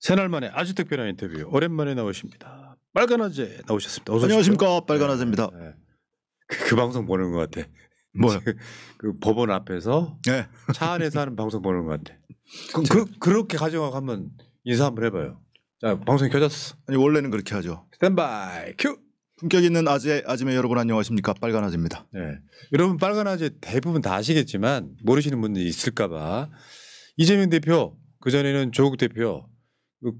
새날 만에 아주 특별한 인터뷰 오랜만에 나오십니다. 빨간아재 나오셨습니다. 어서 안녕하십니까. 빨간아재입니다. 네. 그 방송 보는 것 같아. 뭐요? 그 법원 앞에서 네. 차 안에서 하는 방송 보는 것 같아. 그렇게 가정하고 한번 인사 한번 해봐요. 자, 방송이 켜졌어. 아니 원래는 그렇게 하죠. 스탠바이 큐. 품격 있는 아재매 여러분 안녕하십니까. 빨간아재입니다. 네. 여러분 빨간아재 대부분 다 아시겠지만 모르시는 분들이 있을까봐 이재명 대표 그 전에는 조국 대표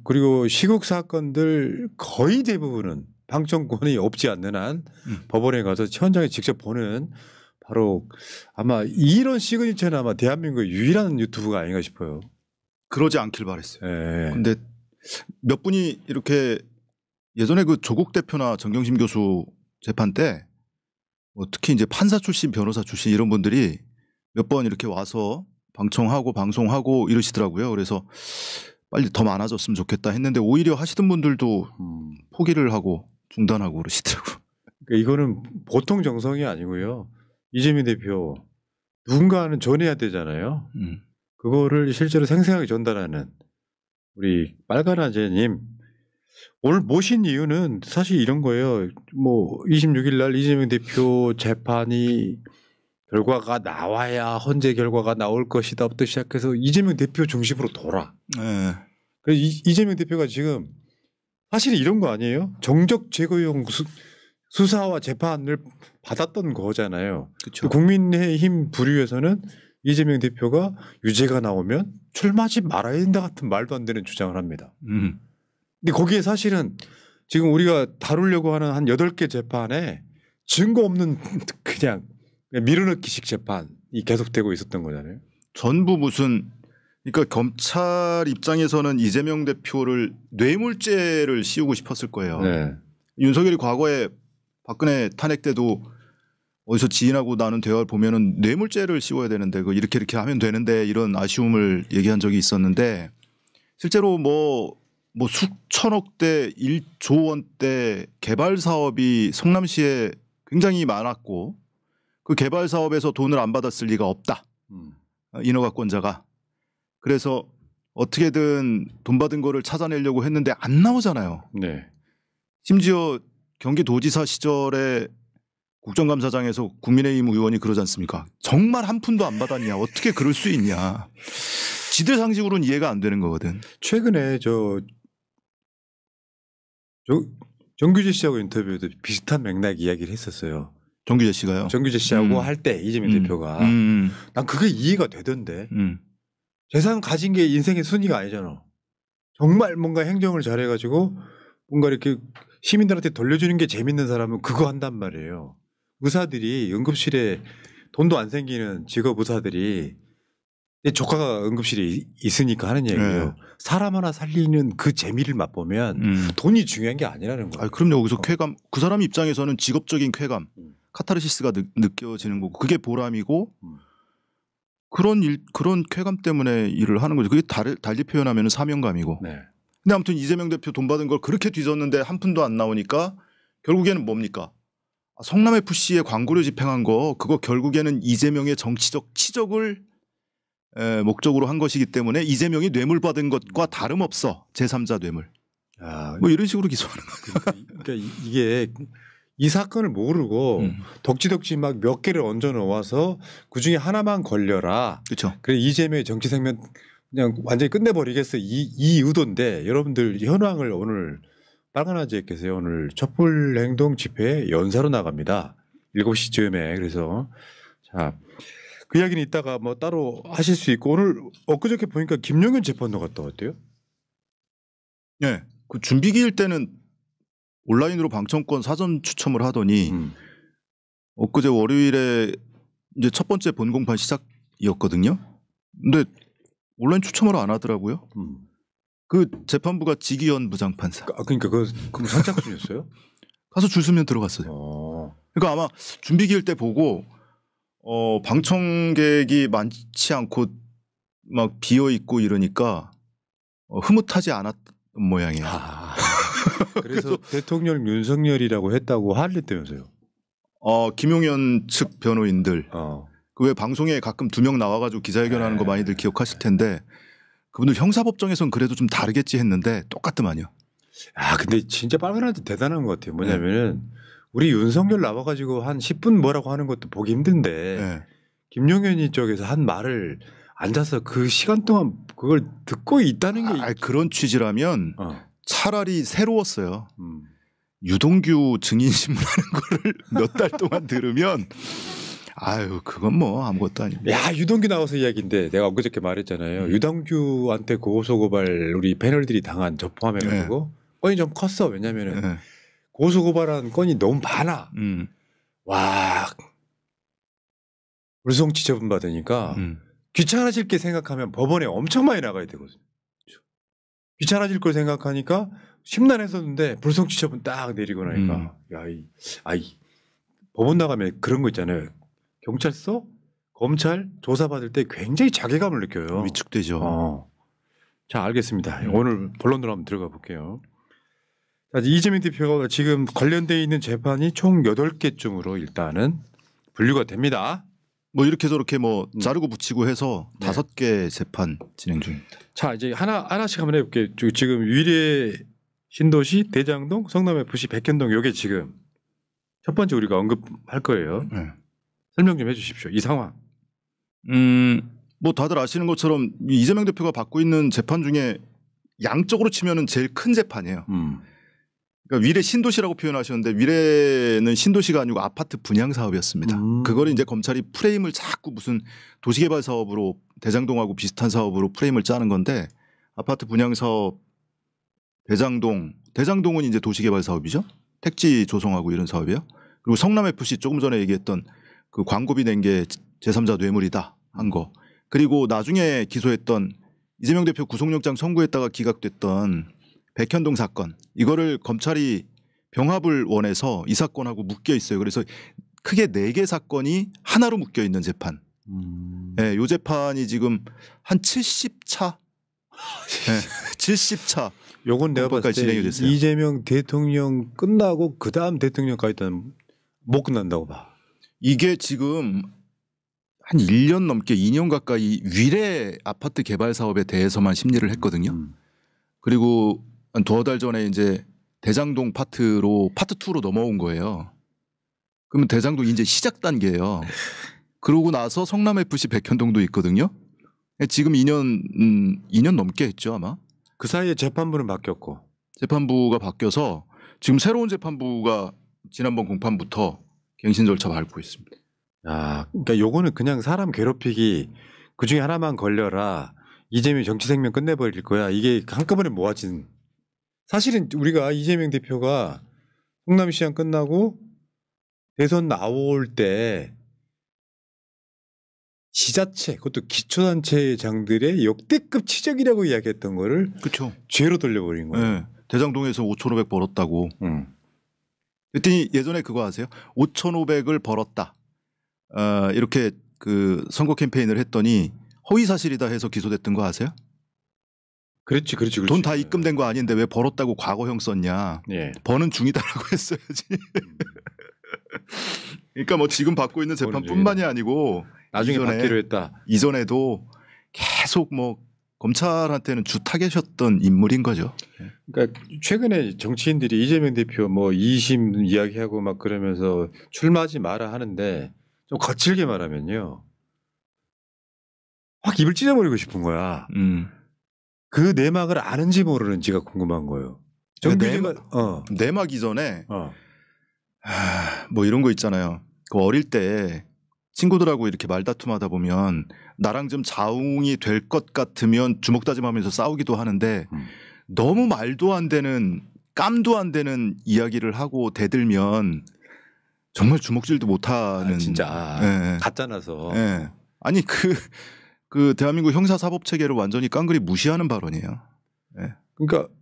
그리고 시국 사건들 거의 대부분은 방청권이 없지 않는 한 법원에 가서 현장에 직접 보는 바로 아마 이런 시그니처는 아마 대한민국의 유일한 유튜브가 아닌가 싶어요. 그러지 않길 바랬어요. 네. 근데 몇 분이 이렇게 예전에 그 조국 대표나 정경심 교수 재판 때 뭐 특히 이제 판사 출신, 변호사 출신 이런 분들이 몇 번 이렇게 와서 방청하고 방송하고 이러시더라고요. 그래서 빨리 더 많아졌으면 좋겠다 했는데 오히려 하시던 분들도 포기를 하고 중단하고 그러시더라고요. 그러니까 이거는 보통 정성이 아니고요. 이재명 대표 누군가는 전해야 되잖아요. 그거를 실제로 생생하게 전달하는 우리 빨간아재님 오늘 모신 이유는 사실 이런 거예요. 뭐 26일 날 이재명 대표 재판이 결과가 나와야 헌재 결과가 나올 것이다부터 시작해서 이재명 대표 중심으로 돌아. 네. 그래서 이재명 대표가 지금 사실 이런 거 아니에요? 정적 제거용 수사와 재판을 받았던 거잖아요. 그렇죠. 국민의힘 부류에서는 이재명 대표가 유죄가 나오면 출마하지 말아야 된다 같은 말도 안 되는 주장을 합니다. 근데 거기에 사실은 지금 우리가 다루려고 하는 한 8개 재판에 증거 없는 그냥 밀어넣기식 재판이 계속되고 있었던 거잖아요. 전부 무슨 그러니까 검찰 입장에서는 이재명 대표를 뇌물죄를 씌우고 싶었을 거예요. 네. 윤석열이 과거에 박근혜 탄핵 때도 어디서 지인하고 나눈 대화를 보면은 뇌물죄를 씌워야 되는데 그 이렇게 하면 되는데 이런 아쉬움을 얘기한 적이 있었는데 실제로 뭐 수천억대 1조 원대 개발 사업이 성남시에 굉장히 많았고 그 개발 사업에서 돈을 안 받았을 리가 없다. 인허가권자가. 그래서 어떻게든 돈 받은 거를 찾아내려고 했는데 안 나오잖아요. 네. 심지어 경기도지사 시절에 국정감사장에서 국민의힘 의원이 그러지 않습니까? 정말 한 푼도 안 받았냐. 어떻게 그럴 수 있냐. 지들 상식으로는 이해가 안 되는 거거든. 최근에 정규재 씨하고 인터뷰에도 비슷한 맥락 이야기를 했었어요. 정규재 씨가요? 정규재 씨하고 할 때 이재명 대표가 난 그게 이해가 되던데 재산 가진 게 인생의 순위가 아니잖아. 정말 뭔가 행정을 잘해가지고 뭔가 이렇게 시민들한테 돌려주는 게 재밌는 사람은 그거 한단 말이에요. 의사들이 응급실에 돈도 안 생기는 직업 의사들이 조카가 응급실에 있으니까 하는 얘기예요. 네. 사람 하나 살리는 그 재미를 맛보면 돈이 중요한 게 아니라는 거예요. 그럼요. 여기서 쾌감, 그 사람 입장에서는 직업적인 쾌감, 카타르시스가 느껴지는 거고 그게 보람이고 그런 쾌감 때문에 일을 하는 거죠. 그게 달리 표현하면 사명감이고. 네. 근데 아무튼 이재명 대표 돈 받은 걸 그렇게 뒤졌는데 한 푼도 안 나오니까 결국에는 뭡니까? 성남FC에 광고료 집행한 거 그거 결국에는 이재명의 정치적 치적을 목적으로 한 것이기 때문에 이재명이 뇌물 받은 것과 다름없어. 제3자 뇌물. 뭐 이런 식으로 기소하는 거예요. 그러니까 이게 이 사건을 모르고 덕지덕지 막 몇 개를 얹어 놓아서 그중에 하나만 걸려라. 그렇죠. 그래 이재명의 정치 생명 그냥 완전히 끝내버리겠어. 이 의도인데 여러분들 현황을 오늘 빨간아재께서 오늘 촛불 행동 집회에 연사로 나갑니다. 7시쯤에. 그래서 자, 그 이야기는 이따가 뭐 따로 하실 수 있고 오늘 엊그저께 보니까 김용현 재판도 갔다 왔대요. 네. 그 준비기일 때는 온라인으로 방청권 사전 추첨을 하더니 엊그제 월요일에 이제 첫 번째 본공판 시작이었거든요. 근데 온라인 추첨을 안 하더라고요. 그 재판부가 지기현 부장판사. 그러니까 그 선착순이었어요? 가서 줄 서면 들어갔어요. 그러니까 아마 준비기일 때 보고 방청객이 많지 않고 막 비어 있고 이러니까 흐뭇하지 않았던 모양이에요. 그래서 대통령 윤석열이라고 했다고 할랬다면서요? 김용현 측 변호인들 그 왜 방송에 가끔 2명 나와가지고 기자회견하는 거 많이들 기억하실 텐데 그분들 형사법정에서는 그래도 좀 다르겠지 했는데 똑같더만요. 아 근데 진짜 빨간한테 대단한 것 같아요. 뭐냐면은 우리 윤석열 나와가지고 한 10분 뭐라고 하는 것도 보기 힘든데 김용현이 쪽에서 한 말을 앉아서 그 시간 동안 그걸 듣고 있다는 게 그런 취지라면 차라리 새로웠어요. 유동규 증인 신문하는 거를 몇 달 동안 들으면 아유 그건 뭐 아무것도 아니고. 야 유동규 나와서 이야기인데 내가 엊그저께 말했잖아요. 유동규한테 고소고발 우리 패널들이 당한 저 포함해가지고 건이 좀 컸어. 왜냐면은 고소고발한 건이 너무 많아. 와 불송치 처분 받으니까 귀찮아질 게 생각하면 법원에 엄청 많이 나가야 되거든요. 귀찮아질 걸 생각하니까 심란했었는데 불송치 처분 딱 내리고 나니까 법원 나가면 그런 거 있잖아요. 경찰서, 검찰 조사받을 때 굉장히 자괴감을 느껴요. 위축되죠. 자 알겠습니다. 오늘 본론으로 한번 들어가 볼게요. 이재명 대표가 지금 관련돼 있는 재판이 총 8개쯤으로 일단은 분류가 됩니다. 뭐 이렇게 저렇게 뭐 자르고 붙이고 해서 5개 재판 진행 중입니다. 자 이제 하나씩 한번 해볼게요. 지금 위례 신도시 대장동 성남FC 백현동 요게 지금 첫 번째 우리가 언급할 거예요. 설명 좀 해주십시오. 이 상황. 뭐 다들 아시는 것처럼 이재명 대표가 받고 있는 재판 중에 양적으로 치면은 제일 큰 재판이에요. 그러니까 위례 신도시라고 표현하셨는데 위례는 신도시가 아니고 아파트 분양 사업이었습니다. 그걸 이제 검찰이 프레임을 자꾸 무슨 도시개발 사업으로 대장동하고 비슷한 사업으로 프레임을 짜는 건데 아파트 분양 사업 대장동은 이제 도시개발 사업이죠. 택지 조성하고 이런 사업이에요. 그리고 성남FC 조금 전에 얘기했던 그 광고비 낸 게 제3자 뇌물이다 한 거. 그리고 나중에 기소했던 이재명 대표 구속영장 청구했다가 기각됐던 백현동 사건 이거를 검찰이 병합을 원해서 이 사건하고 묶여 있어요. 그래서 크게 4개 사건이 하나로 묶여 있는 재판. 네, 이 재판이 지금 한 70차, 70차. 요건 내가 봤을 때 이재명 대통령 끝나고 그 다음 대통령까지는 못 끝난다고 봐. 이게 지금 한 1년 넘게 2년 가까이 위례 아파트 개발 사업에 대해서만 심리를 했거든요. 그리고 한 2달 전에 이제 대장동 파트 2로 넘어온 거예요. 그러면 대장동 이제 시작 단계예요. 그러고 나서 성남FC 백현동도 있거든요. 지금 2년 넘게 했죠 아마. 그 사이에 재판부는 바뀌었고. 재판부가 바뀌어서 지금 새로운 재판부가 지난번 공판부터 갱신 절차 밟고 있습니다. 아, 그러니까 요거는 그냥 사람 괴롭히기 그 중에 하나만 걸려라. 이재명 정치 생명 끝내버릴 거야. 이게 한꺼번에 모아진. 사실은 우리가 이재명 대표가 성남시장 끝나고 대선 나올 때 지자체 그것도 기초단체장들의 역대급 치적이라고 이야기했던 거를 그렇죠. 죄로 돌려버린 거예요. 네. 대장동에서 5,500 벌었다고. 그랬더니 예전에 그거 아세요? 5,500을 벌었다. 이렇게 그 선거 캠페인을 했더니 허위 사실이다 해서 기소됐던 거 아세요? 그렇지. 돈 다 입금된 거 아닌데 왜 벌었다고 과거형 썼냐. 예. 버는 중이다라고 했어야지. 그러니까 뭐 지금 받고 있는 재판뿐만이 아니고 나중에 받기로 했다. 이전에도 계속 뭐 검찰한테는 주타겟이었던 인물인 거죠. 그러니까 최근에 정치인들이 이재명 대표 뭐 2심 이야기하고 막 그러면서 출마하지 마라 하는데 좀 거칠게 말하면요. 확 입을 찢어버리고 싶은 거야. 그 내막을 아는지 모르는지가 궁금한 거예요. 정규제가 내막 이전에 뭐 이런 거 있잖아요. 그 어릴 때 친구들하고 이렇게 말다툼하다 보면 나랑 좀 자웅이 될 것 같으면 주먹다짐하면서 싸우기도 하는데 너무 말도 안 되는 깜도 안 되는 이야기를 하고 대들면 정말 주먹질도 못하는 진짜 가짜나서 아니 그 대한민국 형사사법 체계를 완전히 깡그리 무시하는 발언이에요. 그러니까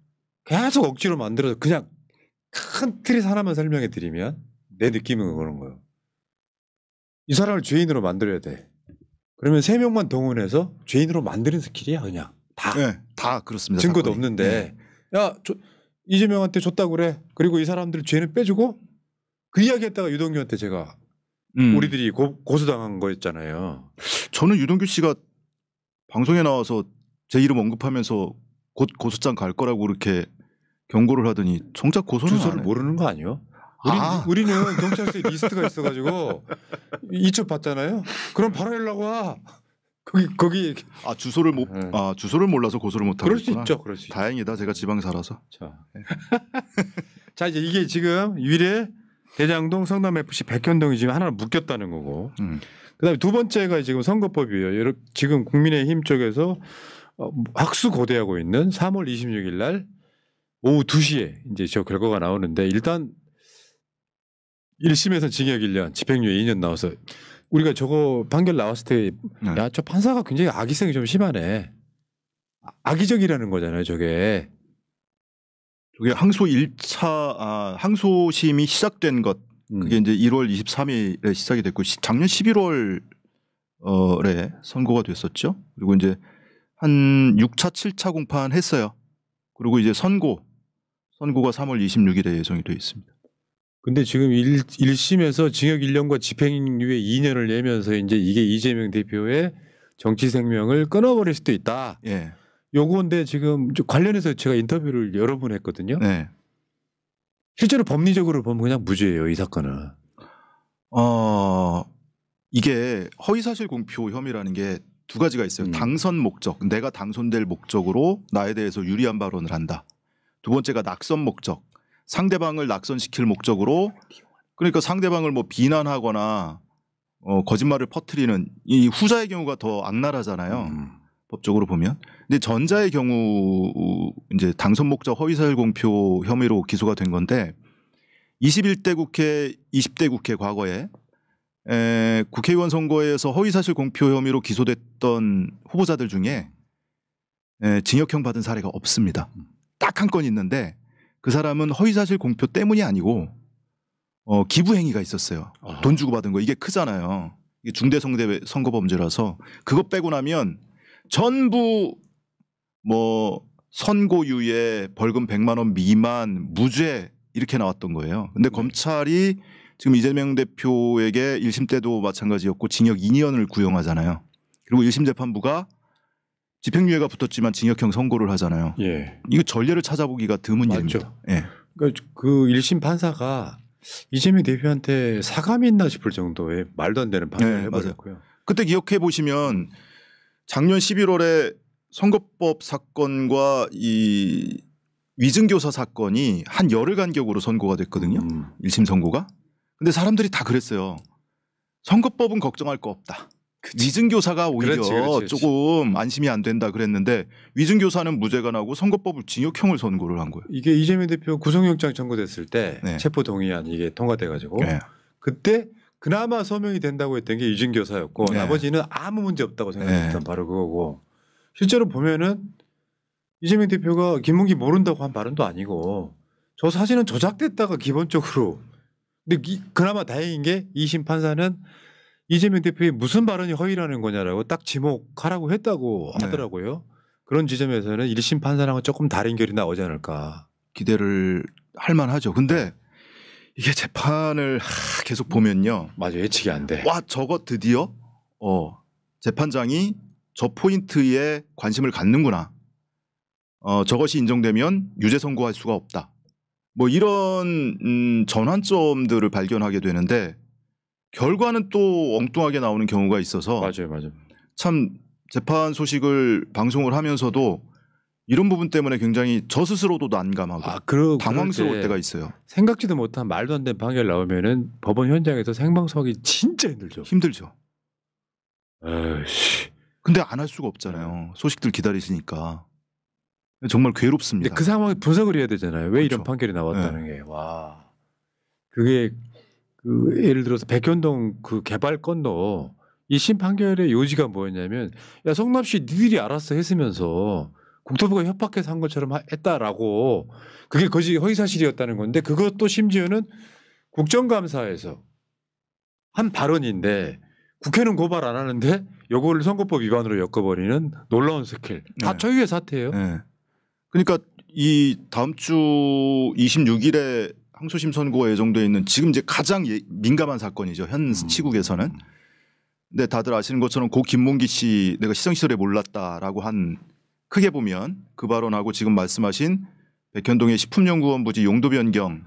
계속 억지로 만들어서 그냥 큰 틀에서 하나만 설명해 드리면 내 느낌은 그런 거예요. 이 사람을 죄인으로 만들어야 돼. 그러면 3명만 동원해서 죄인으로 만드는 스킬이야 그냥 다. 다 그렇습니다. 증거도 사건이. 없는데 야 이재명한테 줬다고 그래. 그리고 이 사람들 죄는 빼주고 그 이야기했다가 유동규한테 제가 우리들이 고소당한 거였잖아요. 저는 유동규 씨가 방송에 나와서 제 이름 언급하면서 곧 고소장 갈 거라고 그렇게 경고를 하더니 정작 고소는 주소를 모르는 거 아니에요? 우리는 경찰서에 리스트가 있어가지고 이첩 받잖아요. 그럼 바로 연락 와. 거기 주소를 주소를 몰라서 고소를 못 하고 그럴 수 있죠. 그럴 수 있죠. 다행이다. 제가 지방 살아서. 자 이제 이게 지금 유래 대장동 성남 FC 백현동이 지금 하나를 묶였다는 거고. 그다음에 두 번째가 지금 선거법이에요. 지금 국민의힘 쪽에서 학수고대하고 있는 3월 26일 날 오후 2시에 이제 저 결과가 나오는데 일단 1심에서 징역 1년, 집행유예 2년 나와서 우리가 저거 판결 나왔을 때 야, 저 판사가 굉장히 악의성이 좀 심하네. 악의적이라는 거잖아요, 저게. 저게 항소 1차 항소심이 시작된 것 그게 이제 1월 23일에 시작이 됐고 작년 11월에 선고가 됐었죠. 그리고 이제 한 6차, 7차 공판했어요. 그리고 이제 선고가 3월 26일에 예정이 되어 있습니다. 근데 지금 1심에서 징역 1년과 집행유예 2년을 내면서 이제 이게 이재명 대표의 정치 생명을 끊어버릴 수도 있다. 예. 요건데 지금 관련해서 제가 인터뷰를 여러 번 했거든요. 네. 실제로 법리적으로 보면 그냥 무죄예요, 이 사건은. 이게 허위사실 공표 혐의라는 게 두 가지가 있어요. 당선 목적, 내가 당선될 목적으로 나에 대해서 유리한 발언을 한다. 두 번째가 낙선 목적, 상대방을 낙선시킬 목적으로 그러니까 상대방을 뭐 비난하거나 거짓말을 퍼뜨리는 이 후자의 경우가 더 악랄하잖아요. 법적으로 보면. 근데 전자의 경우 이제 당선 목적 허위사실 공표 혐의로 기소가 된 건데 21대 국회, 20대 국회 과거에 국회의원 선거에서 허위사실 공표 혐의로 기소됐던 후보자들 중에 징역형 받은 사례가 없습니다. 딱 한 건 있는데 그 사람은 허위사실 공표 때문이 아니고 기부 행위가 있었어요. 돈 주고 받은 거 이게 크잖아요. 이게 중대 선거범죄라서 그거 빼고 나면 전부 뭐 선고유예 벌금 100만 원 미만 무죄 이렇게 나왔던 거예요. 근데 검찰이 지금 이재명 대표에게 1심 때도 마찬가지였고 징역 2년을 구형하잖아요. 그리고 1심 재판부가 집행유예가 붙었지만 징역형 선고를 하잖아요. 예. 이거 전례를 찾아보기가 드문 일입니다. 예. 그러니까 그 1심 판사가 이재명 대표한테 사감이 있나 싶을 정도의 말도 안 되는 판결을 해버렸고요. 그때 기억해 보시면 작년 11월에 선거법 사건과 이 위증교사 사건이 한 열흘 간격으로 선고가 됐거든요. 1심 선고가. 근데 사람들이 다 그랬어요. 선거법은 걱정할 거 없다. 위증교사가 오히려 그렇지. 조금 안심이 안 된다 그랬는데 위증교사는 무죄가 나고 선거법을 징역형을 선고를 한 거예요. 이게 이재명 대표 구속영장 청구됐을 때 체포동의안 이게 통과돼가지고 그때 그나마 소명이 된다고 했던 게 위증교사였고 나머지는 아무 문제 없다고 생각했던 바로 그거고 실제로 보면은 이재명 대표가 김문기 모른다고 한 발언도 아니고 저 사진은 조작됐다가 기본적으로 근데 그나마 다행인 게 2심 판사는 이재명 대표의 무슨 발언이 허위라는 거냐라고 딱 지목하라고 했다고 하더라고요. 그런 지점에서는 1심 판사랑은 조금 다른 결이 나오지 않을까. 기대를 할 만하죠. 근데 이게 재판을 계속 보면요. 맞아, 예측이 안 돼. 와, 저거 드디어 재판장이 저 포인트에 관심을 갖는구나. 저것이 인정되면 유죄 선고할 수가 없다. 뭐 이런 전환점들을 발견하게 되는데 결과는 또 엉뚱하게 나오는 경우가 있어서 맞아요. 참 재판 소식을 방송을 하면서도 이런 부분 때문에 굉장히 저 스스로도 난감하고 당황스러울 때가 있어요. 생각지도 못한 말도 안 되는 판결 나오면은 법원 현장에서 생방송하기 진짜 힘들죠. 힘들죠. 에이씨. 근데 안 할 수가 없잖아요. 소식들 기다리시니까. 정말 괴롭습니다. 근데 그 상황에 분석을 해야 되잖아요. 왜 그렇죠. 이런 판결이 나왔다는 게. 와. 그게 그 예를 들어서 백현동 그 개발 건도 이 심판결의 요지가 뭐였냐면 야 성남시 니들이 알아서 했으면서 국토부가 협박해서 한 것처럼 했다라고 그게 거짓 허위사실이었다는 건데 그것도 심지어는 국정감사에서 한 발언인데 국회는 고발 안 하는데 요거를 선거법 위반으로 엮어버리는 놀라운 스킬. 다 초유의 사태예요. 그러니까 이 다음 주 26일에 항소심 선고가 예정돼 있는 지금 이제 가장 민감한 사건이죠. 현 시국에서는. 근데 다들 아시는 것처럼 고 김문기 씨 내가 시정시설에 몰랐다라고 한 크게 보면 그 발언하고 지금 말씀하신 백현동의 식품연구원 부지 용도 변경과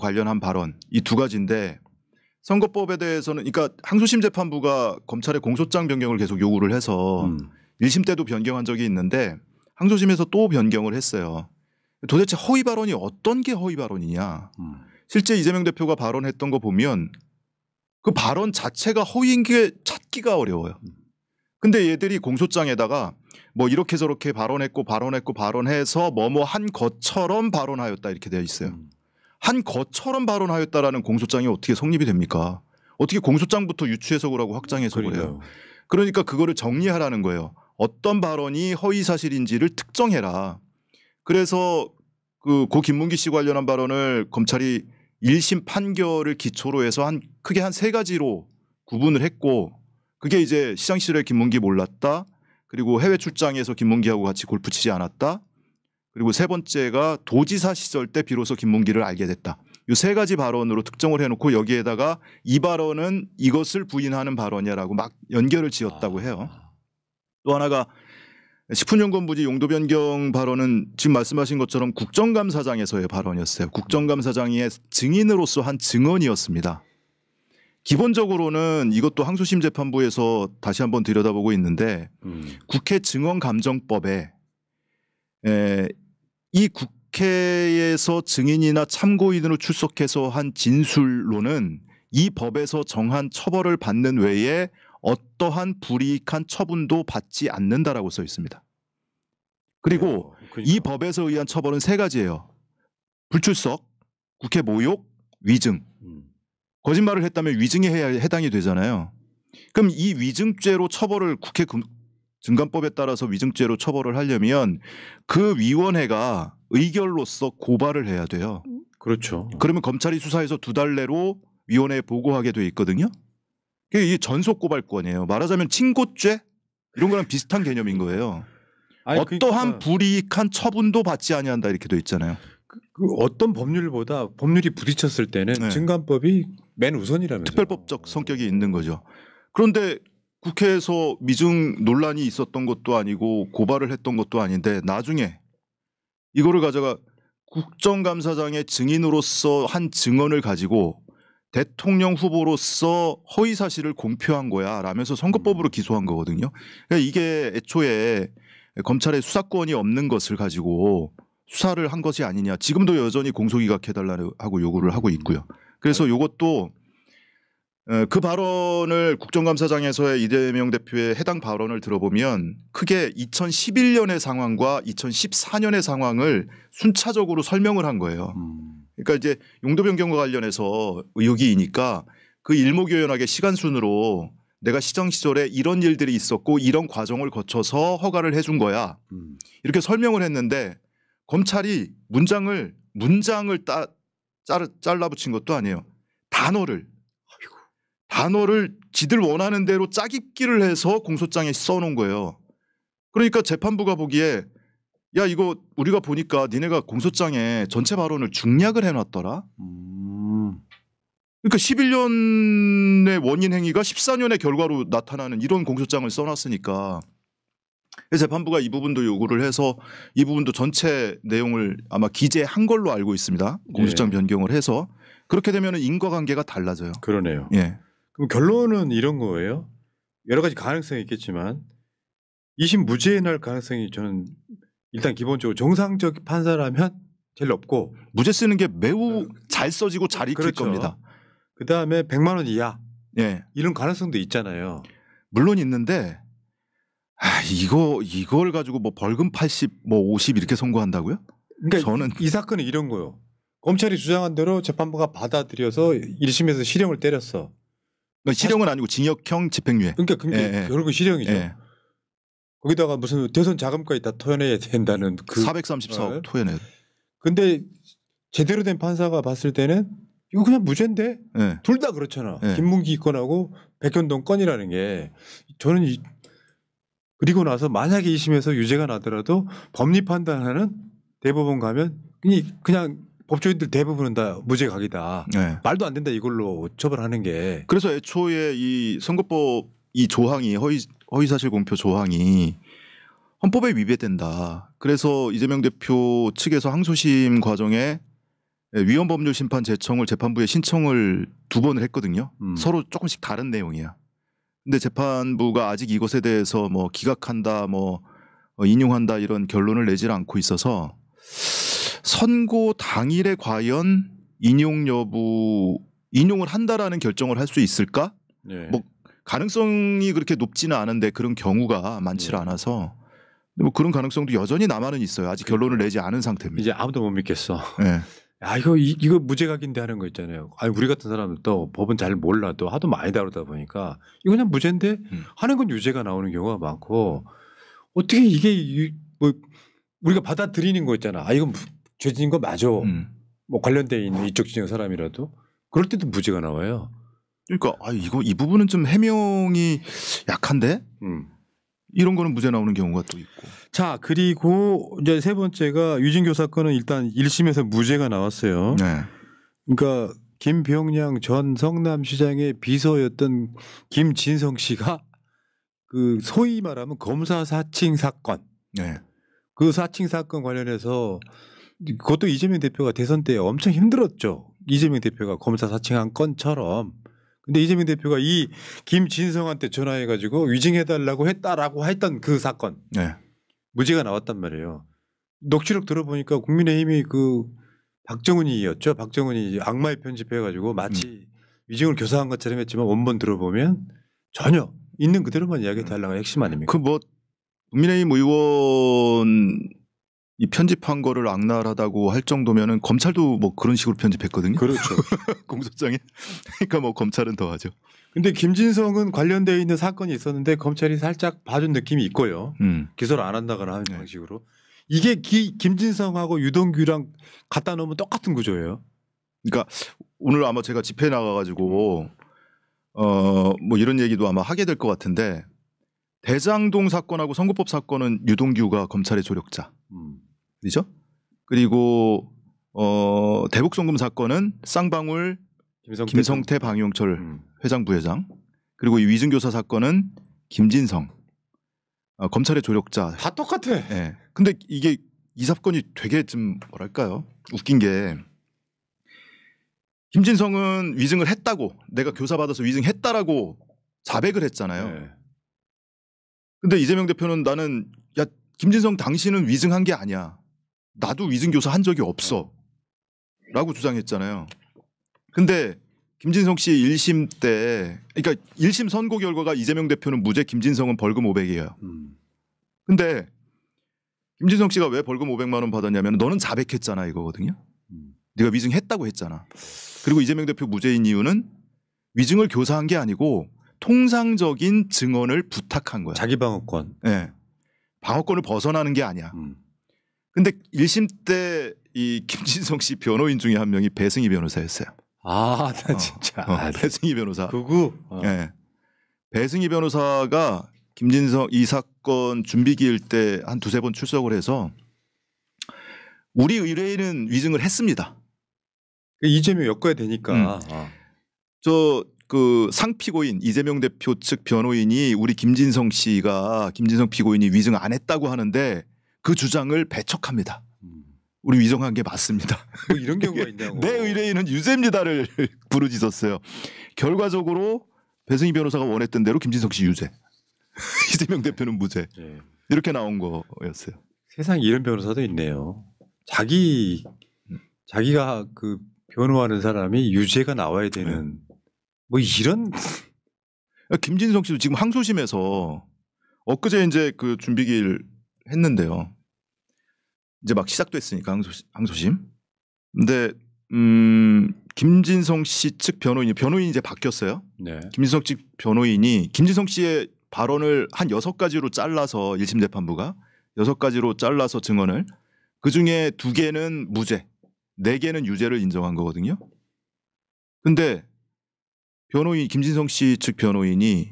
관련한 발언 이 두 가지인데 선거법에 대해서는 그러니까 항소심 재판부가 검찰의 공소장 변경을 계속 요구를 해서 1심 때도 변경한 적이 있는데 항소심에서 또 변경을 했어요. 도대체 허위 발언이 어떤 게 허위 발언이냐. 실제 이재명 대표가 발언했던 거 보면 그 발언 자체가 허위인 게 찾기가 어려워요. 근데 얘들이 공소장에다가 뭐 이렇게 저렇게 발언해서 뭐뭐 한 것처럼 발언하였다 이렇게 되어 있어요. 한 것처럼 발언하였다라는 공소장이 어떻게 성립이 됩니까? 어떻게 공소장부터 유추해석을 하고 확장해석을 해요. 그러니까 그거를 정리하라는 거예요. 어떤 발언이 허위 사실인지를 특정해라. 그래서 고 김문기 씨 관련한 발언을 검찰이 1심 판결을 기초로 해서 크게 한 3가지로 구분을 했고 그게 이제 시장시절에 김문기 몰랐다. 그리고 해외 출장에서 김문기하고 같이 골프 치지 않았다. 그리고 3번째가 도지사 시절 때 비로소 김문기를 알게 됐다. 이 3가지 발언으로 특정을 해놓고 여기에다가 이 발언은 이것을 부인하는 발언이라고 막 연결을 지었다고 해요. 또 하나가 식품연구원 부지 용도 변경 발언은 지금 말씀하신 것처럼 국정감사장에서의 발언이었어요. 국정감사장의 증인으로서 한 증언이었습니다. 기본적으로는 이것도 항소심 재판부에서 다시 한번 들여다보고 있는데 국회 증언감정법에 이 국회에서 증인이나 참고인으로 출석해서 한 진술로는 이 법에서 정한 처벌을 받는 외에 어떠한 불이익한 처분도 받지 않는다라고 써 있습니다. 그리고 이 법에서 의한 처벌은 3가지예요. 불출석, 국회 모욕, 위증. 거짓말을 했다면 위증에 해당이 되잖아요. 그럼 이 위증죄로 처벌을 국회 증감법에 따라서 위증죄로 처벌을 하려면 그 위원회가 의결로서 고발을 해야 돼요. 그렇죠. 그러면 검찰이 수사해서 2달 내로 위원회에 보고하게 돼 있거든요. 이게 전속 고발권이에요. 말하자면 친고죄 이런 거랑 비슷한 개념인 거예요. 아니, 어떠한 불이익한 처분도 받지 아니한다 이렇게 돼 있잖아요. 그 어떤 법률보다 법률이 부딪혔을 때는 증감법이 맨 우선이라면서요. 특별법적 성격이 있는 거죠. 그런데 국회에서 미증 논란이 있었던 것도 아니고 고발을 했던 것도 아닌데 나중에 이거를 가져가 국정감사장의 증인으로서 한 증언을 가지고 대통령 후보로서 허위 사실을 공표한 거야 라면서 선거법으로 기소한 거거든요. 그러니까 이게 애초에 검찰의 수사권이 없는 것을 가지고 수사를 한 것이 아니냐. 지금도 여전히 공소기각해달라고 요구를 하고 있고요. 그래서 이것도 그 발언을 국정감사장에서의 이재명 대표의 해당 발언을 들어보면 크게 2011년의 상황과 2014년의 상황을 순차적으로 설명을 한 거예요. 그러니까 이제 용도 변경과 관련해서 의혹이 있으니까 그 일목요연하게 시간순으로 내가 시정 시절에 이런 일들이 있었고 이런 과정을 거쳐서 허가를 해준 거야. 이렇게 설명을 했는데 검찰이 문장을 잘라붙인 것도 아니에요. 단어를 지들 원하는 대로 짜깁기를 해서 공소장에 써놓은 거예요. 그러니까 재판부가 보기에 야 이거 우리가 보니까 니네가 공소장에 전체 발언을 중략을 해놨더라. 그러니까 11년의 원인 행위가 14년의 결과로 나타나는 이런 공소장을 써놨으니까 재판부가 이 부분도 요구를 해서 이 부분도 전체 내용을 아마 기재한 걸로 알고 있습니다. 공소장 변경을 해서 그렇게 되면 인과관계가 달라져요. 그러네요. 예. 그럼 결론은 이런 거예요. 여러 가지 가능성이 있겠지만 2심 무죄에 날 가능성이 저는 일단 기본적으로 정상적 판사라면 제일 높고 무죄 쓰는 게 매우 잘 써지고 잘 익힐 그렇죠. 겁니다. 그다음에 100만 원 이하 예. 이런 가능성도 있잖아요. 물론 있는데 이걸 가지고 뭐 벌금 80, 뭐 50 이렇게 선고한다고요? 그러니까 저는 이 사건은 이런 거예요. 검찰이 주장한 대로 재판부가 받아들여서 1심에서 실형을 때렸어. 그러니까 실형은 아니고 징역형 집행유예. 그러니까 결국은 실형이죠. 예. 거기다가 무슨 대선 자금까지 다 토해내야 된다는 그 434억 토해내야. 근데 제대로 된 판사가 봤을 때는 이거 그냥 무죄인데 네. 둘 다 그렇잖아. 네. 김문기 건하고 백현동 건이라는 게 저는 그리고 나서 만약에 2심에서 유죄가 나더라도 법리 판단하는 대법원 가면 그냥 법조인들 대부분은 다 무죄 각이다. 네. 말도 안 된다 이걸로 처벌하는 게. 그래서 애초에 이 선거법 이 조항이 허위사실 공표 조항이 헌법에 위배된다. 그래서 이재명 대표 측에서 항소심 과정에 위헌법률 심판 제청을 재판부에 신청을 2번을 했거든요. 서로 조금씩 다른 내용이야. 근데 재판부가 아직 이것에 대해서 뭐 기각한다, 뭐 인용한다 이런 결론을 내질 않고 있어서 선고 당일에 과연 인용을 한다라는 결정을 할 수 있을까? 네. 뭐 가능성이 그렇게 높지는 않은데 그런 경우가 많지 않아서 뭐 그런 가능성도 여전히 남아는 있어요. 아직 결론을 내지 않은 상태입니다. 이제 아무도 못 믿겠어. 네. 야, 이거 무죄각인데 하는 거 있잖아요. 아니, 우리 같은 사람은 또 법은 잘 몰라도 하도 많이 다루다 보니까 이거 그냥 무죄인데 하는 건 유죄가 나오는 경우가 많고 어떻게 이게 뭐 우리가 받아들이는 거 있잖아. 아, 이건 죄진 거 맞아. 뭐 관련돼 있는 이쪽 진영 사람이라도 그럴 때도 무죄가 나와요. 그러니까 이 부분은 좀 해명이 약한데 이런 거는 무죄 나오는 경우가 또 있고. 자, 그리고 이제 세 번째가 유진교 사건은 일단 1심에서 무죄가 나왔어요. 네. 그러니까 김병량 전 성남시장의 비서였던 김진성 씨가 그 소위 말하면 검사 사칭 사건. 네. 그 사칭 사건 관련해서 그것도 이재명 대표가 대선 때 엄청 힘들었죠. 이재명 대표가 검사 사칭한 건처럼. 근데 이재명 대표가 이 김진성한테 전화해가지고 위증해달라고 했다라고 했던 그 사건. 네. 무죄가 나왔단 말이에요. 녹취록 들어보니까 국민의힘이 그 박정훈이었죠. 박정훈이 악마의 편집해가지고 마치 위증을 교사한 것처럼 했지만 원본 들어보면 전혀 있는 그대로만 이야기해달라고 핵심 아닙니까? 그 뭐 국민의힘 의원 이 편집한 거를 악랄하다고 할 정도면은 검찰도 뭐 그런 식으로 편집했거든요. 그렇죠. 공소장에. 그러니까 뭐 검찰은 더 하죠. 근데 김진성은 관련되어 있는 사건이 있었는데 검찰이 살짝 봐준 느낌이 있고요. 기소를 안 한다거나 하는 방식으로. 이게 김진성하고 유동규랑 갖다 놓으면 똑같은 구조예요. 그러니까 오늘 아마 제가 집회 나가가지고 뭐 이런 얘기도 아마 하게 될 것 같은데 대장동 사건하고 선거법 사건은 유동규가 검찰의 조력자. 그죠? 그리고 대북송금 사건은 쌍방울 김성태 방용철 회장 부회장. 그리고 이 위증교사 사건은 김진성 검찰의 조력자. 다 똑같아. 네. 근데 이게 이 사건이 되게 좀 뭐랄까요? 웃긴 게 김진성은 위증을 했다고 내가 교사 받아서 위증했다라고 자백을 했잖아요. 네. 근데 이재명 대표는 나는 야 김진성 당신은 위증한 게 아니야. 나도 위증교사 한 적이 없어. 라고 주장했잖아요. 근데 김진성 씨 1심 때 그러니까 1심 선고 결과가 이재명 대표는 무죄 김진성은 벌금 500이에요. 근데 김진성 씨가 왜 벌금 500만 원 받았냐면 너는 자백했잖아 이거거든요. 네가 위증했다고 했잖아. 그리고 이재명 대표 무죄인 이유는 위증을 교사한 게 아니고 통상적인 증언을 부탁한 거야. 자기 방어권. 네. 방어권을 벗어나는 게 아니야. 근데 1심 때 이 김진성 씨 변호인 중에 한 명이 배승희 변호사였어요. 아, 나 진짜. 배승희 변호사. 그거. 네. 배승희 변호사가 김진성 이 사건 준비기일 때 한 2-3번 출석을 해서 우리 의뢰인은 위증을 했습니다. 이재명 엮어야 되니까. 저 그 상피고인 이재명 대표 측 변호인이 우리 김진성 피고인이 위증 안 했다고 하는데 그 주장을 배척합니다. 우리 위증한 게 맞습니다. 뭐 이런 경우가 있냐고. 내 의뢰인은 유죄입니다를 부르짖었어요. 결과적으로 배승희 변호사가 원했던 대로 김진성 씨 유죄. 이재명 대표는 무죄. 네. 이렇게 나온 거였어요. 세상에 이런 변호사도 있네요. 자기가 그 변호하는 사람이 유죄가 나와야 되는 뭐 이런. 김진성 씨도 지금 항소심에서 엊그제 이제 그 준비기일 했는데요. 이제 막 시작됐으니까 항소심. 근데 김진성 씨 측 변호인이 이제 바뀌었어요. 네. 김진성 측 변호인이 김진성 씨의 발언을 한 6가지로 잘라서 1심 재판부가 6가지로 잘라서 증언을 그중에 2개는 무죄, 4개는 유죄를 인정한 거거든요. 근데 김진성 씨 측 변호인이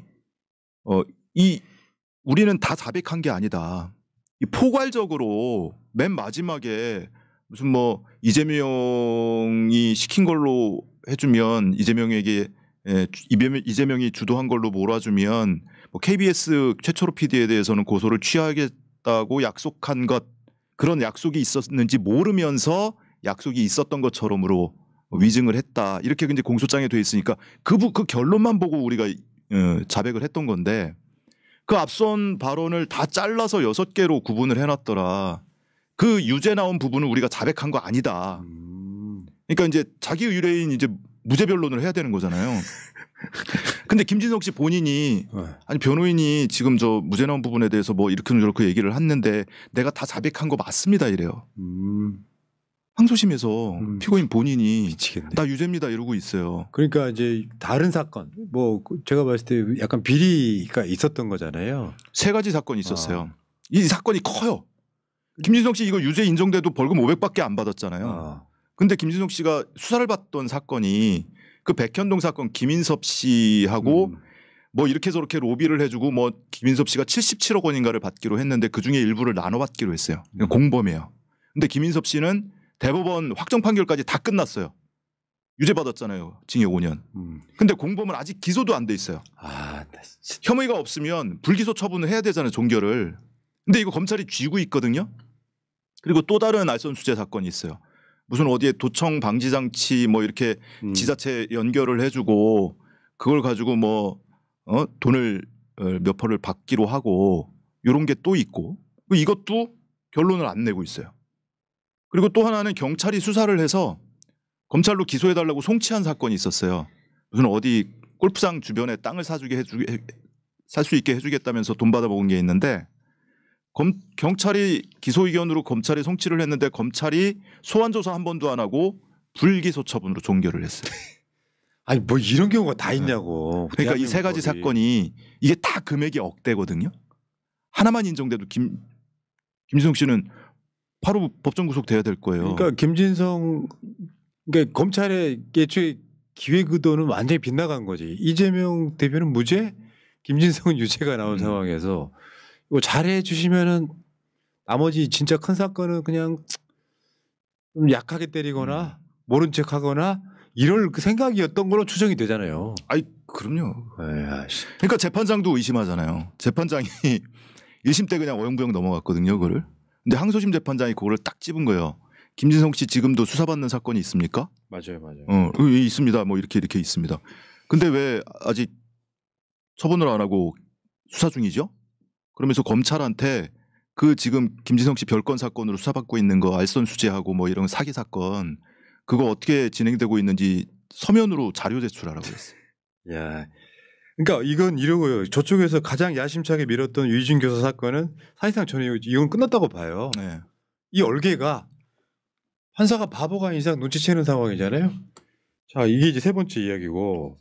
우리는 다 자백한 게 아니다. 이 포괄적으로 맨 마지막에 무슨 뭐 이재명이 시킨 걸로 해주면 이재명이 주도한 걸로 몰아주면 뭐 KBS 최초로 PD에 대해서는 고소를 취하겠다 하겠다고 약속한 것 그런 약속이 있었는지 모르면서 약속이 있었던 것처럼으로 위증을 했다 이렇게 이제 공소장에 돼 있으니까 그 결론만 보고 우리가 자백을 했던 건데 그 앞선 발언을 다 잘라서 6개로 구분을 해놨더라. 그 유죄 나온 부분은 우리가 자백한 거 아니다. 그러니까 이제 자기 의뢰인 이제 무죄 변론을 해야 되는 거잖아요. 근데 김진석 씨 본인이 아니 변호인이 지금 저 무죄 나온 부분에 대해서 뭐 이렇게 저렇게 얘기를 했는데 내가 다 자백한 거 맞습니다 이래요. 항소심에서 피고인 본인이 미치겠네. 나 유죄입니다 이러고 있어요. 그러니까 이제 다른 사건 뭐 제가 봤을 때 약간 비리가 있었던 거잖아요. 3가지 사건이 있었어요. 이 사건이 커요. 김진석 씨 이거 유죄 인정돼도 벌금 500밖에 안 받았잖아요. 근데 김진석 씨가 수사를 받던 사건이 그 백현동 사건 김인섭 씨하고 뭐 이렇게 저렇게 로비를 해주고 뭐 김인섭 씨가 77억 원인가를 받기로 했는데 그중에 일부를 나눠 받기로 했어요. 공범이에요. 근데 김인섭 씨는 대법원 확정 판결까지 다 끝났어요. 유죄 받았잖아요. 징역 5년. 근데 공범은 아직 기소도 안 돼 있어요. 혐의가 없으면 불기소 처분을 해야 되잖아요. 종결을. 근데 이거 검찰이 쥐고 있거든요. 그리고 또 다른 알선수재 사건이 있어요. 무슨 어디에 도청 방지 장치 뭐 이렇게 지자체 연결을 해주고 그걸 가지고 뭐 돈을 몇 퍼를 받기로 하고 이런 게 또 있고 이것도 결론을 안 내고 있어요. 그리고 또 하나는 경찰이 수사를 해서 검찰로 기소해달라고 송치한 사건이 있었어요. 무슨 어디 골프장 주변에 땅을 살 수 있게 해주겠다면서 돈 받아 먹은 게 있는데 경찰이 기소 의견으로 검찰에 송치를 했는데 검찰이 소환 조사 한 번도 안 하고 불기소 처분으로 종결을 했어요. 아니 뭐 이런 경우가 다 있냐고. 그러니까 이 3가지 사건이 이게 다 금액이 억대거든요. 하나만 인정돼도 김진석 씨는 바로 법정 구속돼야 될 거예요. 그러니까 김진성 그러니까 검찰의 예초에 기획 의도는 완전히 빗나간 거지. 이재명 대표는 무죄, 김진성은 유죄가 나온 상황에서 이거 잘해 주시면은 나머지 진짜 큰 사건은 그냥 좀 약하게 때리거나 모른 척하거나 이럴 그 생각이었던 걸로 추정이 되잖아요. 아이 그럼요. 그러니까 재판장도 의심하잖아요. 재판장이 1심 때 그냥 어영부영 넘어갔거든요. 그거를. 근데 항소심 재판장이 그거를 딱 집은 거예요. 김진성 씨 지금도 수사받는 사건이 있습니까? 맞아요. 있습니다. 뭐 이렇게 있습니다. 근데 왜 아직 처분을 안 하고 수사 중이죠? 그러면서 검찰한테 그 지금 김진성 씨 별건 사건으로 수사받고 있는 거 알선수재하고 뭐 이런 사기 사건 그거 어떻게 진행되고 있는지 서면으로 자료 제출하라고 했어요. 야, 그러니까 이건 이러고요. 저쪽에서 가장 야심차게 밀었던 유희준 교사 사건은 사실상 저는 이건 끝났다고 봐요. 네. 이 얼개가 판사가 바보가 아닌 이상 눈치채는 상황이잖아요. 자, 이게 이제 3번째 이야기고,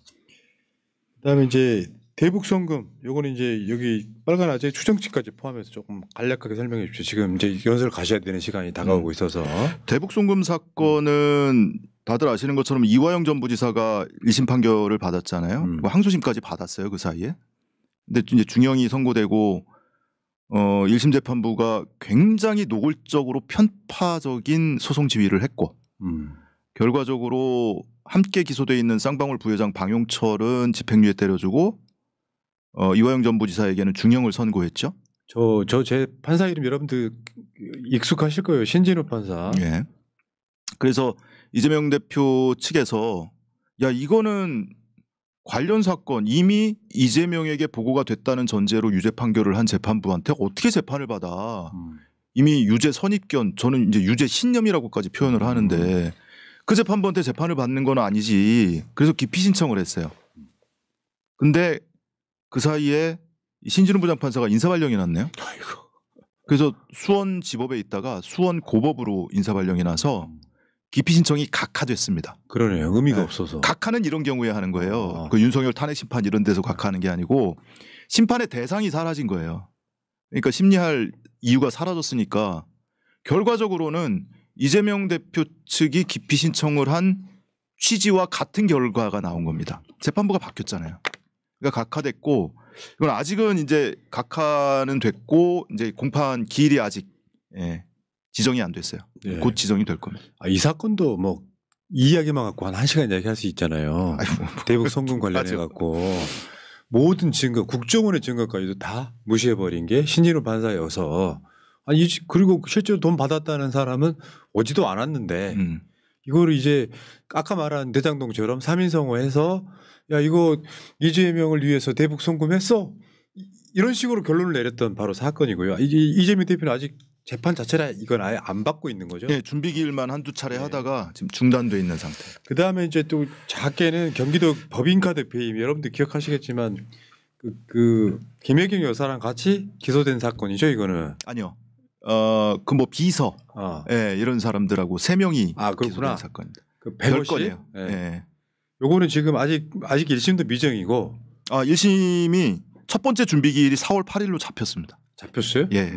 그다음에 이제 대북송금, 요거는 이제 여기 빨간 아재 추정치까지 포함해서 조금 간략하게 설명해 주십시오. 지금 이제 연설 가셔야 되는 시간이 다가오고 있어서. 대북송금 사건은 다들 아시는 것처럼 이화영 전 부지사가 1심 판결을 받았잖아요. 항소심까지 받았어요 그 사이에. 근데 이제 중형이 선고되고 1심 재판부가 굉장히 노골적으로 편파적인 소송 지휘를 했고 결과적으로 함께 기소돼 있는 쌍방울 부회장 방용철은 집행유예 때려주고 이화영 전 부지사에게는 중형을 선고했죠. 제 판사 이름 여러분들 익숙하실 거예요. 신진우 판사. 예. 그래서 이재명 대표 측에서 야 이거는 관련 사건 이미 이재명에게 보고가 됐다는 전제로 유죄 판결을 한 재판부한테 어떻게 재판을 받아. 이미 유죄 선입견 저는 이제 유죄 신념이라고까지 표현을 하는데 그 재판부한테 재판을 받는 건 아니지. 그래서 기피 신청을 했어요. 근데 그 사이에 신진우 부장판사가 인사발령이 났네요. 그래서 수원 지법에 있다가 수원 고법으로 인사발령이 나서 기피 신청이 각하됐습니다. 그러네요. 의미가 없어서. 각하는 이런 경우에 하는 거예요. 그 윤석열 탄핵 심판 이런 데서 각하하는 게 아니고 심판의 대상이 사라진 거예요. 그러니까 심리할 이유가 사라졌으니까 결과적으로는 이재명 대표 측이 기피 신청을 한 취지와 같은 결과가 나온 겁니다. 재판부가 바뀌었잖아요. 그러니까 각하됐고 이건 아직은 이제 각하는 됐고 이제 공판 기일이 아직 지정이 안 됐어요. 네. 곧 지정이 될 겁니다. 이 사건도 뭐 이 이야기만 갖고 한 1시간 이야기할 수 있잖아요. 대북 송금 관련해 갖고 모든 증거, 국정원의 증거까지도 다 무시해버린 게 신진우 판사여서 아니 그리고 실제로 돈 받았다는 사람은 오지도 않았는데 이거를 이제 아까 말한 대장동처럼 3인성호해서 야 이거 이재명을 위해서 대북 송금했어 이런 식으로 결론을 내렸던 바로 사건이고요. 이재명 대표는 아직 재판 자체라 이건 아예 안 받고 있는 거죠. 네, 준비기일만 한두 차례 하다가 지금 중단돼 있는 상태. 그 다음에 이제 또 작게는 경기도 법인카드 배임 여러분들 기억하시겠지만 그 김혜경 여사랑 같이 기소된 사건이죠 이거는. 아니요. 그 뭐 비서, 예, 이런 사람들하고 3명이 그렇구나. 사건입니다. 그 별건이에요. 예. 예. 요거는 지금 아직 1심도 미정이고. 1심이 첫 번째 준비기일이 4월 8일로 잡혔습니다. 잡혔어요? 예.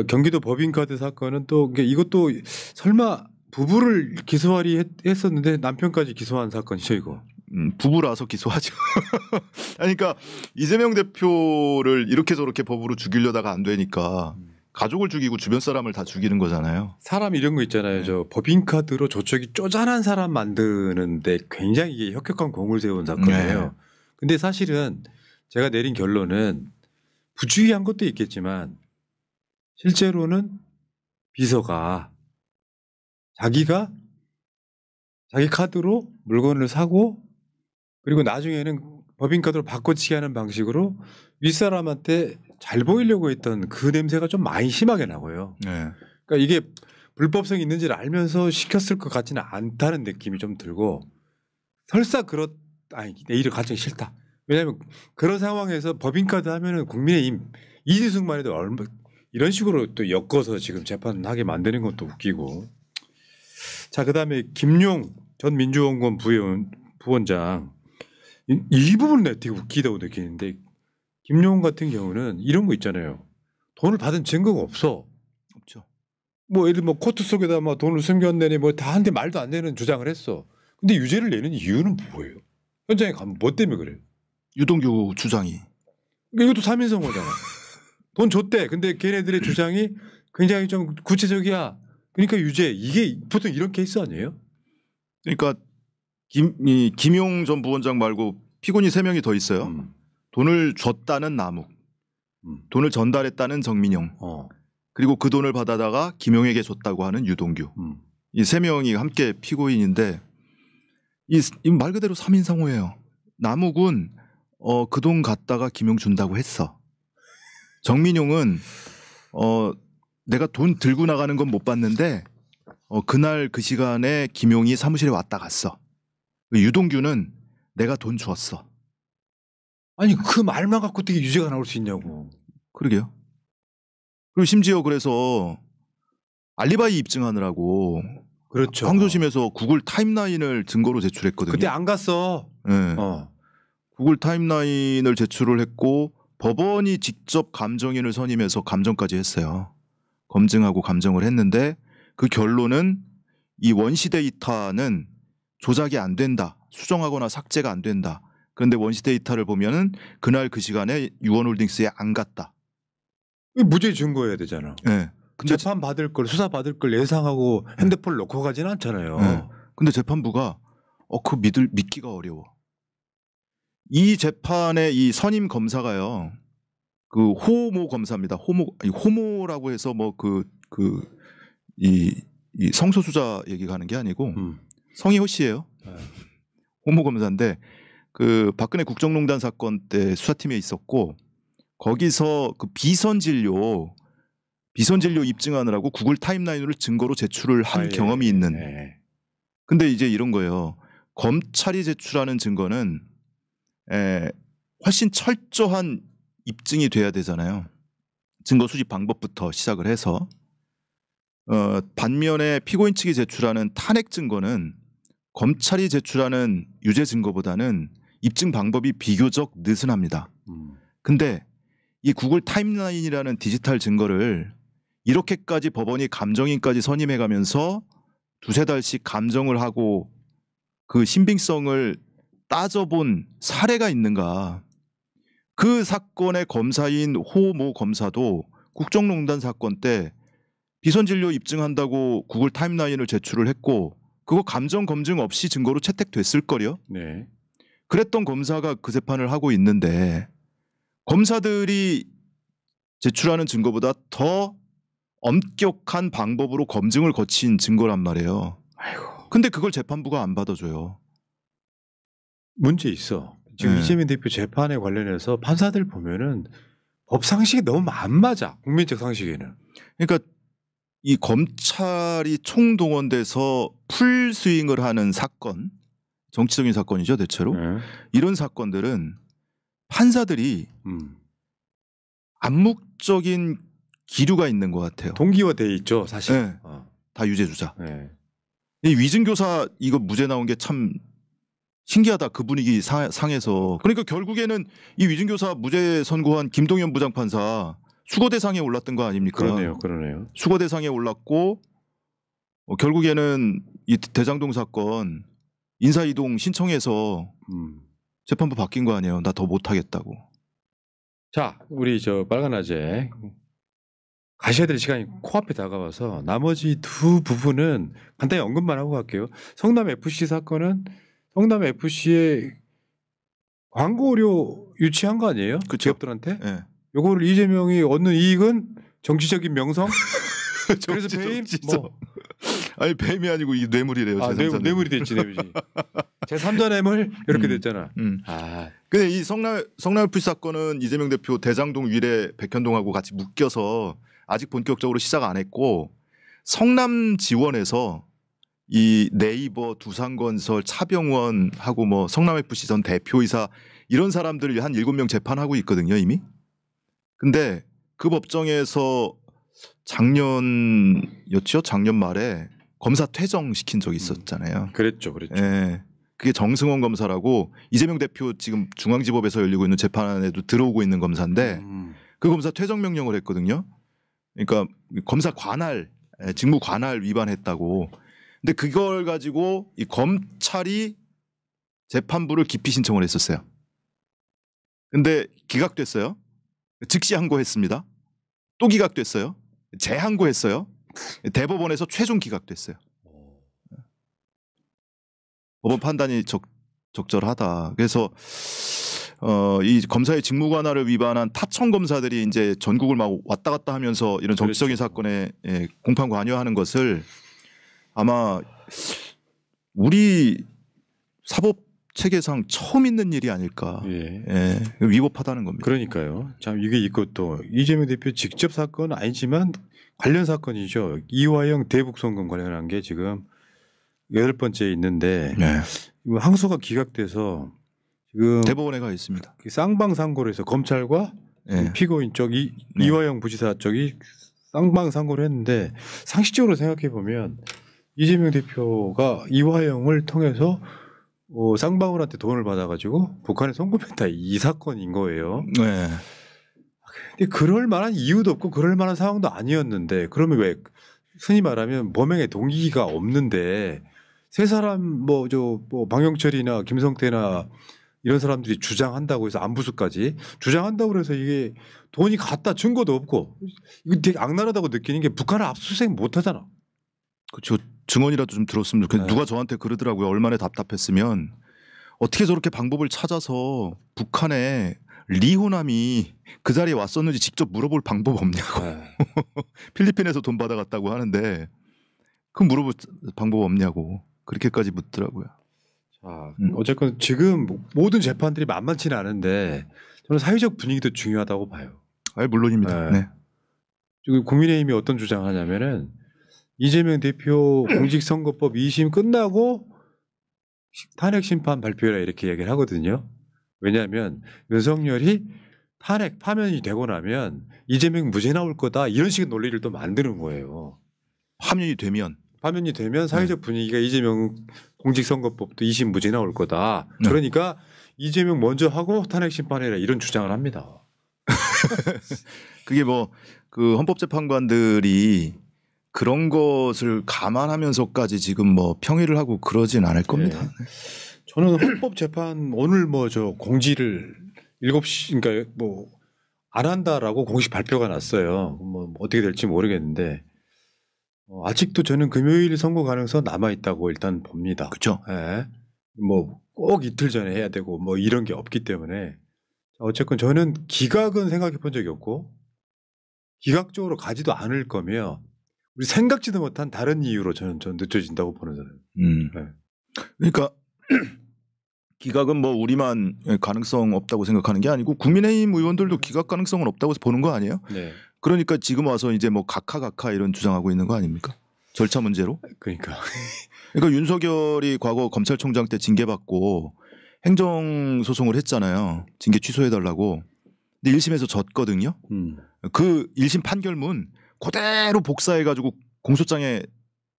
경기도 법인카드 사건은 또 이것도 설마 부부를 기소하리 했었는데 남편까지 기소한 사건이죠 이거. 부부라서 기소하죠. 그러니까 이재명 대표를 이렇게 저렇게 법으로 죽이려다가 안 되니까 가족을 죽이고 주변 사람을 다 죽이는 거잖아요. 사람 이런 거 있잖아요. 저 법인카드로 저쪽이 쪼잔한 사람 만드는데 굉장히 이게 혁혁한 공을 세운 사건이에요. 근데 사실은 제가 내린 결론은 부주의한 것도 있겠지만 실제로는 비서가 자기가 자기 카드로 물건을 사고 그리고 나중에는 법인카드로 바꿔치기 하는 방식으로 윗사람한테 잘 보이려고 했던 그 냄새가 좀 많이 심하게 나고요. 그러니까 이게 불법성이 있는지를 알면서 시켰을 것 같지는 않다는 느낌이 좀 들고 설사 내 일을 가정이 싫다. 왜냐하면 그런 상황에서 법인카드 하면은 국민의힘 이재숙만 해도 이런 식으로 또 엮어서 지금 재판하게 만드는 것도 웃기고. 자, 그다음에 김용 전 민주원권 부원장 이 부분은 되게 웃기다고 느끼는데 김용 같은 경우는 이런 거 있잖아요. 돈을 받은 증거가 없어. 없죠. 뭐 예를 들어 뭐 코트 속에다 뭐 돈을 숨겼네니 뭐 다 한데 말도 안 되는 주장을 했어. 근데 유죄를 내는 이유는 뭐예요? 현장에 가면 뭐 때문에 그래요? 유동규 주장이. 이것도 3인성호잖아. 돈 줬대. 근데 걔네들의 주장이 굉장히 좀 구체적이야. 그러니까 유죄. 이게 보통 이런 케이스 아니에요? 그러니까 김용 전 부원장 말고 피고인이 3명이 더 있어요. 돈을 줬다는 남욱, 돈을 전달했다는 정민영, 그리고 그 돈을 받아다가 김용에게 줬다고 하는 유동규. 이 3명이 함께 피고인인데 이 말 그대로 3인성호예요. 남욱은 그 돈 갖다가 김용 준다고 했어. 정민용은 내가 돈 들고 나가는 건 못 봤는데 그날 그 시간에 김용이 사무실에 왔다 갔어. 유동규는 내가 돈 줬어. 아니 그 말만 갖고 어떻게 유죄가 나올 수 있냐고. 그러게요. 그리고 심지어 그래서 알리바이 입증하느라고 그렇죠. 항소심에서 구글 타임라인을 증거로 제출했거든요. 그때 안 갔어. 네. 구글 타임라인을 제출을 했고 법원이 직접 감정인을 선임해서 감정까지 했어요. 검증하고 감정을 했는데 그 결론은 이 원시 데이터는 조작이 안 된다. 수정하거나 삭제가 안 된다. 그런데 원시 데이터를 보면은 그날 그 시간에 유원홀딩스에 안 갔다. 무죄 증거해야 되잖아. 네. 근데 재판 받을 걸 수사 받을 걸 예상하고 핸드폰을 놓고 가지는 않잖아요. 네. 근데 재판부가 그 믿기가 어려워. 이 재판의 이 선임 검사가요. 그 호모 검사입니다. 호모라고 해서 뭐 이 성소수자 얘기가 하는 게 아니고 성이 호 씨예요. 호모 검사인데 그 박근혜 국정농단 사건 때 수사팀에 있었고 거기서 그 비선 진료 입증하느라고 구글 타임라인을 증거로 제출을 한 경험이 있는. 근데 이제 이런 거예요. 검찰이 제출하는 증거는 훨씬 철저한 입증이 돼야 되잖아요. 증거 수집 방법부터 시작을 해서 반면에 피고인 측이 제출하는 탄핵 증거는 검찰이 제출하는 유죄 증거보다는 입증 방법이 비교적 느슨합니다. 근데 이 구글 타임라인이라는 디지털 증거를 이렇게까지 법원이 감정인까지 선임해가면서 두세 달씩 감정을 하고 그 신빙성을 따져본 사례가 있는가. 그 사건의 검사인 호모 검사도 국정농단 사건 때 비선진료 입증한다고 구글 타임라인을 제출을 했고 그거 감정 검증 없이 증거로 채택됐을 거요. 네. 그랬던 검사가 그 재판을 하고 있는데 검사들이 제출하는 증거보다 더 엄격한 방법으로 검증을 거친 증거란 말이에요. 아이고. 근데 그걸 재판부가 안 받아줘요. 문제 있어. 지금 이재명 대표 재판에 관련해서 판사들 보면은 법 상식이 너무 안 맞아. 국민적 상식에는. 그러니까 이 검찰이 총동원돼서 풀스윙을 하는 사건, 정치적인 사건이죠 대체로. 이런 사건들은 판사들이 암묵적인 기류가 있는 것 같아요. 동기화돼 있죠 사실. 네. 다 유죄주자. 네. 이 위증교사 이거 무죄 나온 게 참 신기하다. 그 분위기 상해서. 그러니까 결국에는 이 위증교사 무죄 선고한 김동연 부장판사 수거 대상에 올랐던 거 아닙니까? 그러네요. 수거 대상에 올랐고 결국에는 이 대장동 사건 인사이동 신청해서 재판부 바뀐 거 아니에요. 나 더 못하겠다고. 자, 우리 저 빨간아재 가셔야 될 시간이 코앞에 다가와서 나머지 두 부분은 간단히 언급만 하고 갈게요. 성남FC 사건은 성남FC의 광고료 유치한 거 아니에요? 그 기업들한테? 네. 요거를 이재명이 얻는 이익은 정치적인 명성? 그래서 배임? 뭐. 아니 배임이 아니고 이게 뇌물이래요. 뇌물이 됐지 뇌물이. 제3자 뇌물 이렇게 됐잖아. 근데 이 성남FC 사건은 이재명 대표 대장동 위례 백현동하고 같이 묶여서 아직 본격적으로 시작 안 했고 성남 지원에서 이 네이버, 두산건설, 차병원하고 뭐 성남FC 전 대표이사 이런 사람들을 한 7명 재판하고 있거든요 이미. 근데 그 법정에서 작년이었죠? 작년 말에 검사 퇴정시킨 적이 있었잖아요. 그랬죠. 예. 그게 정승원 검사라고 이재명 대표 지금 중앙지법에서 열리고 있는 재판에도 들어오고 있는 검사인데 그 검사 퇴정 명령을 했거든요. 그러니까 검사 관할, 직무 관할 위반했다고. 근데 그걸 가지고 이 검찰이 재판부를 기피 신청을 했었어요. 근데 기각됐어요. 즉시 항고했습니다. 또 기각됐어요. 재항고했어요. 대법원에서 최종 기각됐어요. 법원 판단이 적절하다. 그래서 이 검사의 직무 관할을 위반한 타청 검사들이 이제 전국을 막 왔다 갔다 하면서 이런 정치적인 사건에 공판 관여하는 것을 아마 우리 사법 체계상 처음 있는 일이 아닐까. 위법하다는 겁니다. 그러니까요. 참 이게 있고 또 이재명 대표 직접 사건 아니지만 관련 사건이죠. 이화영 대북송금 관련한 게 지금 8번째 있는데 항소가 기각돼서 지금 대법원에 가 있습니다. 쌍방상고를 해서 검찰과 피고인 쪽 이화영 부지사 쪽이 쌍방상고를 했는데 상식적으로 생각해 보면 이재명 대표가 이화영을 통해서 쌍방울한테 돈을 받아가지고 북한에 송금했다 이 사건인 거예요. 근데 그럴 만한 이유도 없고 그럴 만한 상황도 아니었는데 그러면 왜 흔히 말하면 범행의 동기가 없는데 세 사람 뭐 방영철이나 김성태나 이런 사람들이 주장한다고 해서 안부수까지 주장한다고 해서 이게 돈이 갔다 증거도 없고 이거 되게 악랄하다고 느끼는 게 북한을 압수수색 못 하잖아. 그렇죠. 증언이라도 좀 들었으면 좋겠는데 누가 저한테 그러더라고요. 얼마나 답답했으면 어떻게 저렇게 방법을 찾아서 북한에 리호남이 그 자리에 왔었는지 직접 물어볼 방법 없냐고. 필리핀에서 돈 받아갔다고 하는데 그 물어볼 방법 없냐고 그렇게까지 묻더라고요. 자, 어쨌건 지금 모든 재판들이 만만치는 않은데 저는 사회적 분위기도 중요하다고 봐요. 물론입니다. 네. 지금 국민의힘이 어떤 주장을 하냐면은 이재명 대표 공직선거법 2심 끝나고 탄핵 심판 발표해라 이렇게 얘기를 하거든요. 왜냐하면 윤석열이 탄핵 파면이 되고 나면 이재명 무죄 나올 거다 이런 식의 논리를 또 만드는 거예요. 파면이 되면 사회적 분위기가 이재명 공직선거법도 2심 무죄 나올 거다. 그러니까 이재명 먼저 하고 탄핵 심판해라 이런 주장을 합니다. 그게 뭐 그 헌법재판관들이 그런 것을 감안하면서까지 지금 뭐 평의를 하고 그러진 않을 겁니다. 저는 헌법재판 오늘 뭐 공지를 7시 그러니까 뭐 안 한다라고 공식 발표가 났어요. 뭐 어떻게 될지 모르겠는데 아직도 저는 금요일 선고 가능성 남아 있다고 일단 봅니다. 그렇죠. 뭐 꼭 이틀 전에 해야 되고 뭐 이런 게 없기 때문에 어쨌건 저는 기각은 생각해 본 적이 없고 기각적으로 가지도 않을 거며 우리 생각지도 못한 다른 이유로 저는 늦춰진다고 보는 사람이에요. 네. 그러니까 기각은 뭐 우리만 가능성 없다고 생각하는 게 아니고 국민의힘 의원들도 기각 가능성은 없다고 보는 거 아니에요? 네. 그러니까 지금 와서 이제 뭐 각하 이런 주장하고 있는 거 아닙니까? 절차 문제로? 그러니까 윤석열이 과거 검찰총장 때 징계받고 행정소송을 했잖아요. 징계 취소해달라고. 근데 1심에서 졌거든요. 그 1심 판결문 그대로 복사해가지고 공소장에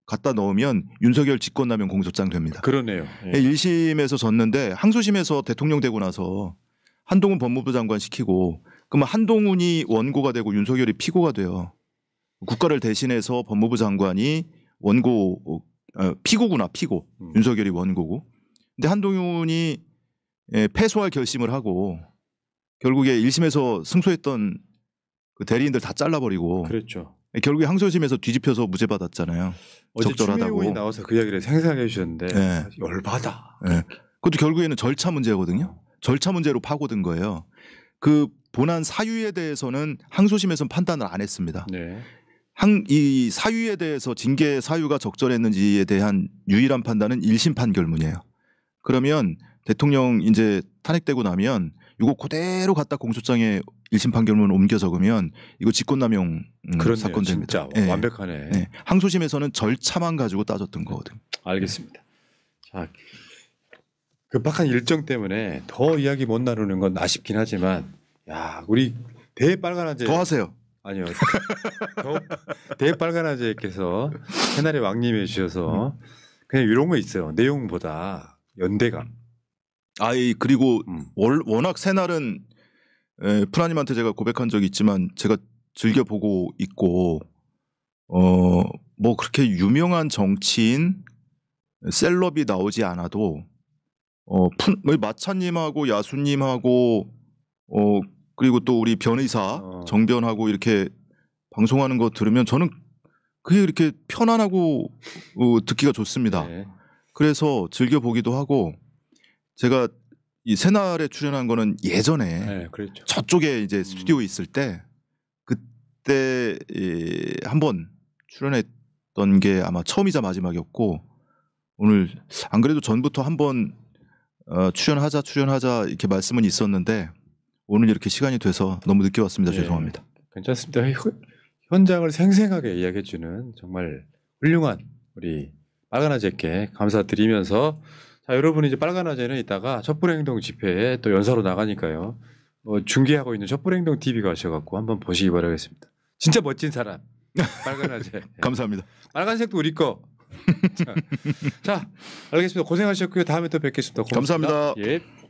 갖다 넣으면 윤석열 직권남용 공소장 됩니다. 그러네요. 예. 1심에서 졌는데 항소심에서 대통령 되고 나서 한동훈 법무부 장관 시키고 그러면 한동훈이 원고가 되고 윤석열이 피고가 돼요. 국가를 대신해서 법무부 장관이 원고 피고구나 피고 윤석열이 원고고. 근데 한동훈이 패소할 결심을 하고 결국에 1심에서 승소했던 그 대리인들 다 잘라버리고 그렇죠. 결국에 항소심에서 뒤집혀서 무죄 받았잖아요. 어제 적절하다고. 추미애 의원이 나와서 그 이야기를 생생하게 해주셨는데 네. 열받아. 네. 그것도 결국에는 절차 문제거든요. 절차 문제로 파고든 거예요. 그 본안 사유에 대해서는 항소심에서는 판단을 안 했습니다. 네. 이 사유에 대해서 징계 사유가 적절했는지에 대한 유일한 판단은 1심 판결문이에요. 그러면 대통령 이제 탄핵되고 나면 이거 그대로 갖다 공소장에 1심 판결문 옮겨 적으면 이거 직권남용 사건 됩니다. 진짜 완벽하네. 네. 항소심에서는 절차만 가지고 따졌던 거거든요. 알겠습니다. 자, 급박한 일정 때문에 더 이야기 못 나누는 건 아쉽긴 하지만 야 우리 대빨간아재 더 하세요. 아니요. 대빨간아재께서 새날의 왕님해 주셔서 그냥 이런 거 있어요. 내용보다 연대감. 그리고 워낙 새날은 프라님한테 제가 고백한 적이 있지만 제가 즐겨 보고 있고 뭐 그렇게 유명한 정치인 셀럽이 나오지 않아도 마차님하고 야수님하고 그리고 또 우리 변의사 정변하고 이렇게 방송하는 거 들으면 저는 그게 이렇게 편안하고 듣기가 좋습니다. 네. 그래서 즐겨 보기도 하고 제가 이 새날에 출연한 거는 예전에 네, 그렇죠. 저쪽에 이제 스튜디오에 있을 때 그때 한번 출연했던 게 아마 처음이자 마지막이었고 오늘 안 그래도 전부터 한번 출연하자 이렇게 말씀은 있었는데 오늘 이렇게 시간이 돼서 너무 늦게 왔습니다. 네, 죄송합니다. 괜찮습니다. 현장을 생생하게 이야기해주는 정말 훌륭한 우리 빨간아재께 감사드리면서 자 여러분 이제 빨간아재는 이따가 촛불행동 집회에 또 연사로 나가니까요. 중계하고 있는 촛불행동 TV 가셔갖고 한번 보시기 바라겠습니다. 진짜 멋진 사람 빨간아재. 감사합니다. 빨간색도 우리 거. 자 알겠습니다. 고생하셨고요. 다음에 또 뵙겠습니다. 고맙습니다. 감사합니다. 예.